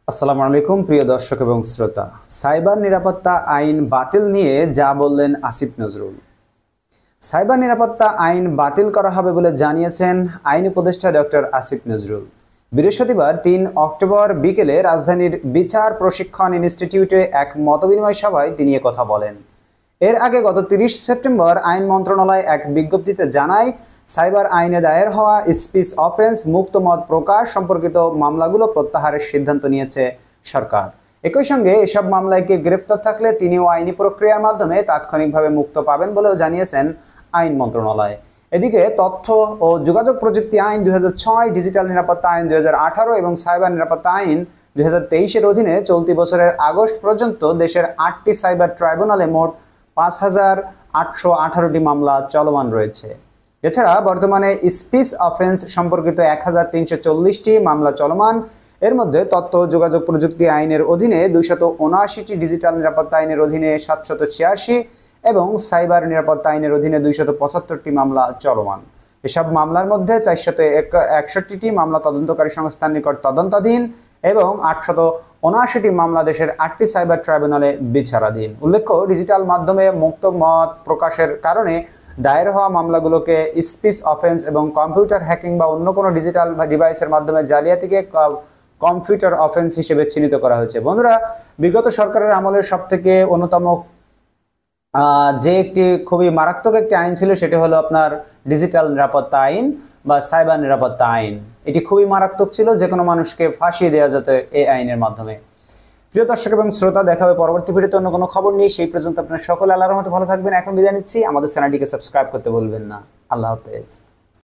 আসসালামু আলাইকুম প্রিয় দর্শক এবং শ্রোতা। সাইবার নিরাপত্তা আইন বাতিল নিয়ে যা বললেন আসিফ নজরুল। সাইবার নিরাপত্তা আইন বাতিল করা হবে বলে জানিয়েছেন আইন উপদেষ্টা ডক্টর আসিফ নজরুল। বৃহস্পতিবার ৩ অক্টোবর বিকেলে রাজধানীর বিচার প্রশিক্ষণ ইনস্টিটিউটে এক মতবিনিময় সভায় তিনি কথা বলেন। এর আগে গত ৩০ সেপ্টেম্বর আইন মন্ত্রণালয় এক বিজ্ঞপ্তিতে জানায়, সাইবার আইনে দায়ের হওয়া স্পিচ অফেন্স মুক্ত মত প্রকাশ সম্পর্কিত মামলাগুলো প্রত্যাহারের সিদ্ধান্ত নিয়েছে সরকার। একই সঙ্গে এসব মামলায় কে গ্রেফতার থাকলে তিনিও আইনি প্রক্রিয়ার মাধ্যমে তাৎক্ষণিকভাবে মুক্ত পাবেন বলেও জানিয়েছেন আইন মন্ত্রণালয়। এদিকে তথ্য ও যোগাযোগ প্রযুক্তি আইন ২০০৬, ডিজিটাল নিরাপত্তা আইন ২০১৮ এবং সাইবার নিরাপত্তা আইন ২০২৩-এর অধীনে চলতি বছরের আগস্ট পর্যন্ত দেশের ৮টি সাইবার ট্রাইব্যুনালে মোট ৫,৮১৮টি মামলা চলমান রয়েছে। এছাড়া বর্তমানে স্পিচ অফেন্স সম্পর্কিত ১,৩৪০টি মামলা চলমান। এর মধ্যে তথ্য যোগাযোগ প্রযুক্তি আইনের অধীনে ২৭৯টি, ডিজিটাল নিরাপত্তা আইনের অধীনে ৭৮৬ এবং সাইবার নিরাপত্তা আইনের অধীনে ২৭৫টি মামলা চলমান। এসব মামলার মধ্যে ৪৬১টি মামলা তদন্তকারী সংস্থার নিকট তদন্তাধীন এবং ৮৭৯টি মামলা দেশের ৮টি সাইবার ট্রাইব্যুনালে বিচারাধীন। উল্লেখ্য, ডিজিটাল মাধ্যমে মুক্ত মত প্রকাশের কারণে দায়ের হওয়া মামলাগুলোকে স্পিচ অফেন্স এবং কম্পিউটার হ্যাকিং বা অন্য কোনো ডিজিটাল ডিভাইসের মাধ্যমে জালিয়াতিকে কম্পিউটার অফেন্স হিসেবে চিহ্নিত করা হয়েছে। বন্ধুরা, বিগত সরকারের আমলের সবথেকে অন্যতম যে একটি খুবই মারাত্মক একটি আইন ছিল সেটি হলো আপনার ডিজিটাল নিরাপত্তা আইন বা সাইবার নিরাপত্তা আইন। এটি খুবই মারাত্মক ছিল, যে কোনো মানুষকে ফাঁসিয়ে দেওয়া যেত এই আইনের মাধ্যমে। প্রিয় দর্শক এবং শ্রোতা, দেখা হবে পরবর্তী ভিডিওতে অন্য কোনো খবর নিয়ে। সেই পর্যন্ত আপনারা সকলে আল্লাহর রহমতে ভালো থাকবেন। এখন বিদায় নিচ্ছি। আমাদের চ্যানেলটিকে সাবস্ক্রাইব করতে ভুলবেন না। আল্লাহ হাফেজ।